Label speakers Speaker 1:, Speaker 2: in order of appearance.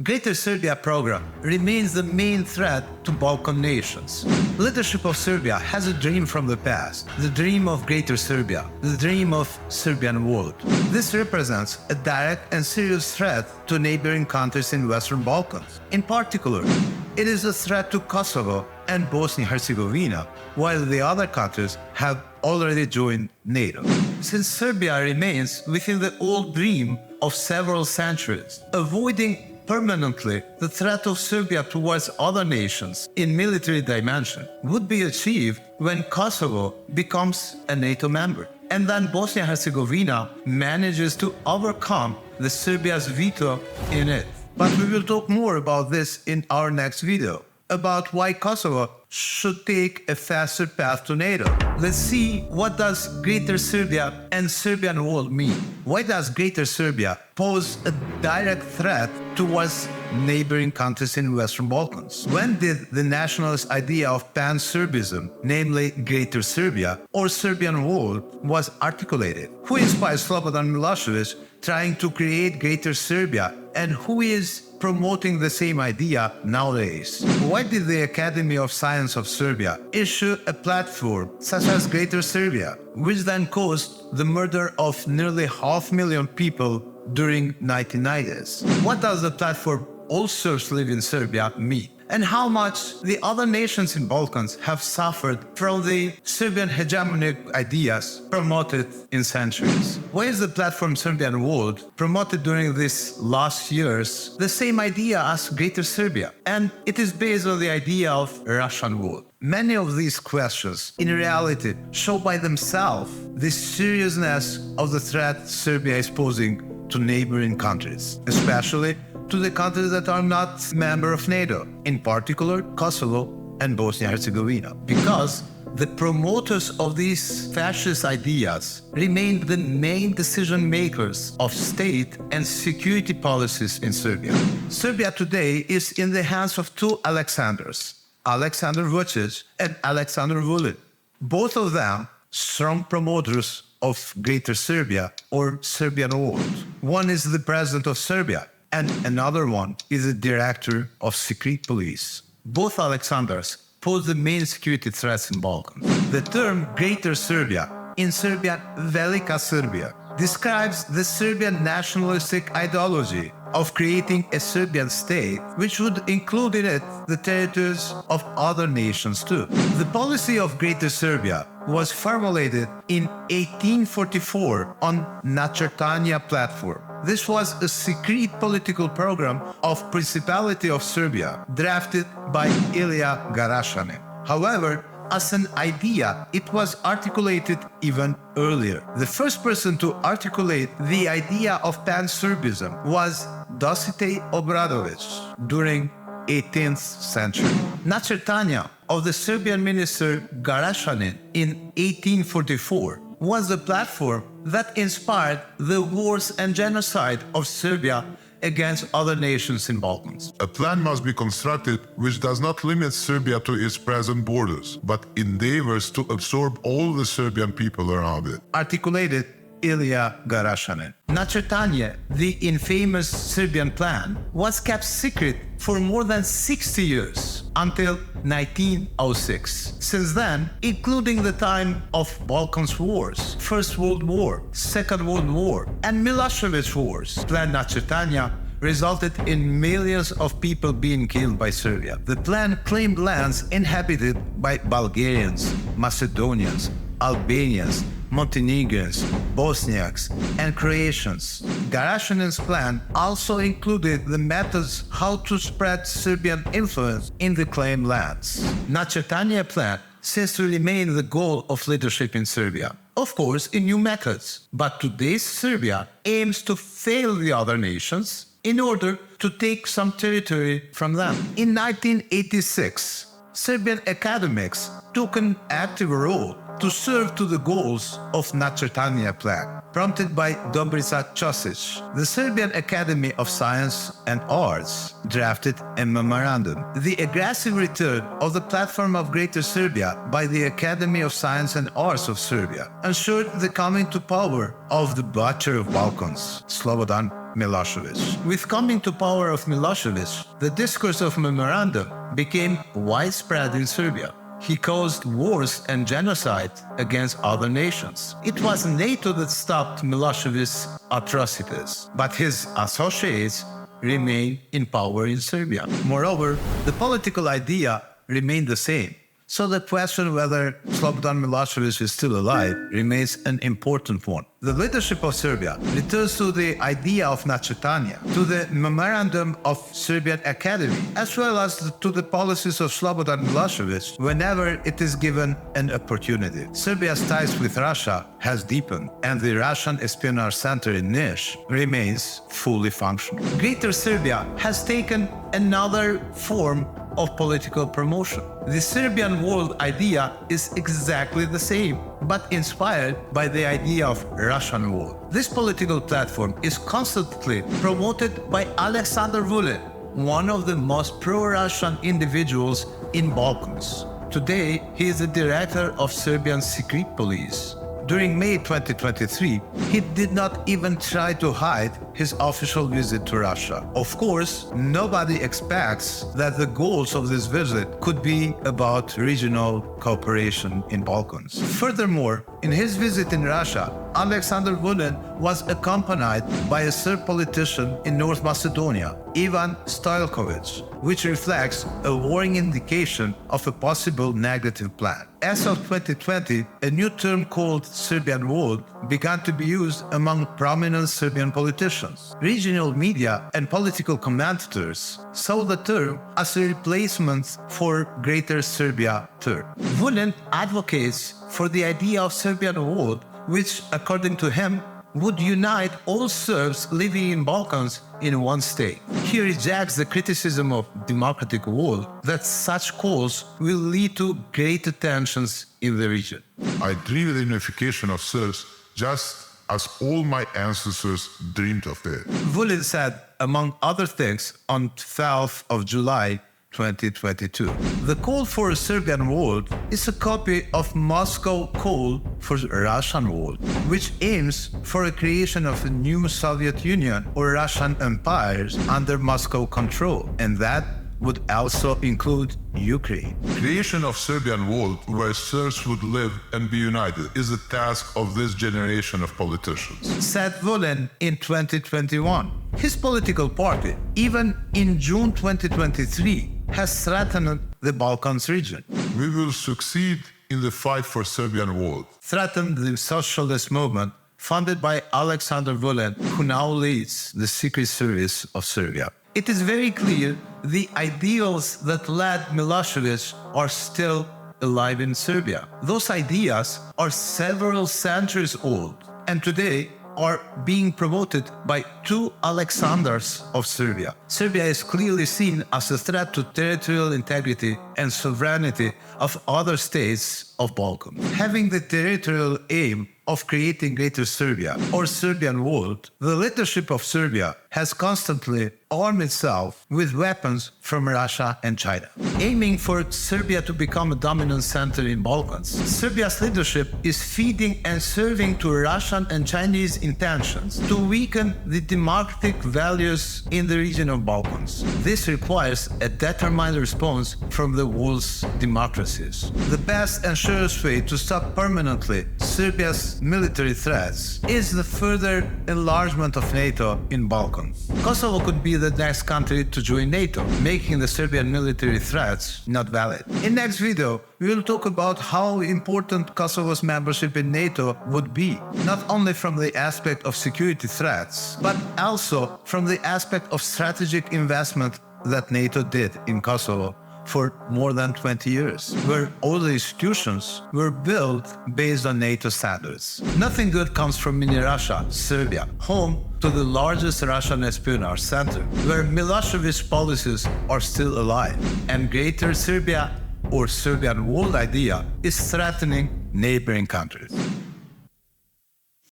Speaker 1: Greater Serbia program remains the main threat to Balkan nations. Leadership of Serbia has a dream from the past, the dream of Greater Serbia, the dream of Serbian world. This represents a direct and serious threat to neighboring countries in Western Balkans. In particular, it is a threat to Kosovo and Bosnia-Herzegovina, while the other countries have already joined NATO. Since Serbia remains within the old dream of several centuries, avoiding permanently the threat of Serbia towards other nations in military dimension would be achieved when Kosovo becomes a NATO member. And then Bosnia-Herzegovina manages to overcome the Serbia's veto in it. But we will talk more about this in our next video, about why Kosovo should take a faster path to NATO. Let's see, what does Greater Serbia and Serbian world mean? Why does Greater Serbia pose a direct threat towards neighboring countries in Western Balkans? When did the nationalist idea of pan-Serbism, namely Greater Serbia or Serbian world, was articulated? Who inspired Slobodan Milosevic trying to create Greater Serbia, and who is promoting the same idea nowadays? Why did the Academy of Science of Serbia issue a platform such as Greater Serbia, which then caused the murder of nearly 500,000 people during 1990s? What does the platform "All Serbs live in Serbia" mean? And how much the other nations in Balkans have suffered from the Serbian hegemonic ideas promoted in centuries? Why is the platform Serbian World promoted during these last years the same idea as Greater Serbia? And it is based on the idea of Russian world. Many of these questions, in reality, show by themselves the seriousness of the threat Serbia is posing to neighboring countries, especially to the countries that are not members of NATO, in particular Kosovo and Bosnia-Herzegovina, because the promoters of these fascist ideas remain the main decision makers of state and security policies in Serbia. Serbia today is in the hands of two Alexanders, Alexander Vučić and Alexander Vulin, both of them strong promoters of Greater Serbia or Serbian world. One is the president of Serbia, and another one is the director of secret police. Both Alexanders pose the main security threats in Balkans. The term Greater Serbia, in Serbian Velika Serbia, describes the Serbian nationalistic ideology of creating a Serbian state, which would include in it the territories of other nations too. The policy of Greater Serbia was formulated in 1844 on Načrtanja platform. This was a secret political program of Principality of Serbia, drafted by Ilija Garašanin. However, as an idea, it was articulated even earlier. The first person to articulate the idea of pan-Serbism was Dositej Obradović during 18th century. Načrtanja of the Serbian minister Garašanin in 1844 was the platform that inspired the wars and genocide of Serbia against other nations in Balkans.
Speaker 2: A plan must be constructed which does not limit Serbia to its present borders, but endeavors to absorb all the Serbian people around it.
Speaker 1: Articulated Ilija Garašanin. Načrtanje, the infamous Serbian plan, was kept secret for more than 60 years, until 1906. Since then, including the time of Balkans wars, First World War, Second World War, and Milosevic wars, Plan Načrtanja resulted in millions of people being killed by Serbia. The plan claimed lands inhabited by Bulgarians, Macedonians, Albanians, Montenegrins, Bosniaks, and Croatians. Garašanin's plan also included the methods how to spread Serbian influence in the claimed lands. Načrtanja plan seems to remain the goal of leadership in Serbia, of course in new methods, but today's Serbia aims to fail the other nations in order to take some territory from them. In 1986, Serbian academics took an active role to serve to the goals of Nacrtania Plan. Prompted by Dobrica Ćosić, the Serbian Academy of Science and Arts drafted a memorandum. The aggressive return of the platform of Greater Serbia by the Academy of Science and Arts of Serbia ensured the coming to power of the butcher of Balkans, Slobodan Milošević. With coming to power of Milošević, the discourse of memorandum became widespread in Serbia. He caused wars and genocide against other nations. It was NATO that stopped Milošević's atrocities, but his associates remained in power in Serbia. Moreover, the political idea remained the same. So the question whether Slobodan Milošević is still alive remains an important one. The leadership of Serbia returns to the idea of Nacrtania, to the memorandum of Serbian Academy, as well as to the policies of Slobodan Milošević whenever it is given an opportunity. Serbia's ties with Russia has deepened, and the Russian Espionage Center in Niš remains fully functional. Greater Serbia has taken another form of political promotion. The Serbian world idea is exactly the same, but inspired by the idea of Russian world. This political platform is constantly promoted by Alexander Vulin, one of the most pro-Russian individuals in Balkans. Today, he is the director of Serbian secret police. During May 2023, he did not even try to hide his official visit to Russia. Of course, nobody expects that the goals of this visit could be about regional cooperation in Balkans. Furthermore, in his visit in Russia, Alexander Vulin was accompanied by a Serb politician in North Macedonia, Ivan Stojković, which reflects a worrying indication of a possible negative plan. As of 2020, a new term called Serbian world began to be used among prominent Serbian politicians. Regional media and political commentators saw the term as a replacement for Greater Serbia term. Vulin advocates for the idea of Serbian world, which, according to him, would unite all Serbs living in Balkans in one state. He rejects the criticism of democratic world that such calls will lead to greater tensions in the region.
Speaker 2: I dream the unification of Serbs just as all my ancestors dreamed of it.
Speaker 1: Vulin said, among other things, on 12th of July 2022. The call for a Serbian world is a copy of Moscow call for Russian world, which aims for a creation of a new Soviet Union or Russian empires under Moscow control, and that would also include Ukraine.
Speaker 2: Creation of Serbian world where Serbs would live and be united is the task of this generation of politicians,
Speaker 1: said Vulin in 2021. His political party, even in June 2023, has threatened the Balkans region.
Speaker 2: We will succeed in the fight for Serbian world.
Speaker 1: Threatened the socialist movement funded by Alexander Vulin, who now leads the Secret Service of Serbia. It is very clear the ideals that led Milošević are still alive in Serbia. Those ideas are several centuries old, and today are being promoted by two Alexanders of Serbia. Serbia is clearly seen as a threat to territorial integrity and sovereignty of other states of Balkan. Having the territorial aim of creating Greater Serbia or Serbian world, the leadership of Serbia has constantly armed itself with weapons from Russia and China. Aiming for Serbia to become a dominant center in Balkans, Serbia's leadership is feeding and serving to Russian and Chinese intentions to weaken the democratic values in the region of Balkans. This requires a determined response from the world's democracies. The best and surest way to stop permanently Serbia's military threats is the further enlargement of NATO in Balkans. Kosovo could be the next country to join NATO, making the Serbian military threats not valid. In next video, we will talk about how important Kosovo's membership in NATO would be, not only from the aspect of security threats, but also from the aspect of strategic investment that NATO did in Kosovo for more than 20 years, where all the institutions were built based on NATO standards. Nothing good comes from mini Russia, Serbia, home to the largest Russian espionage center, where Milošević's policies are still alive, and Greater Serbia or Serbian world idea is threatening neighboring countries.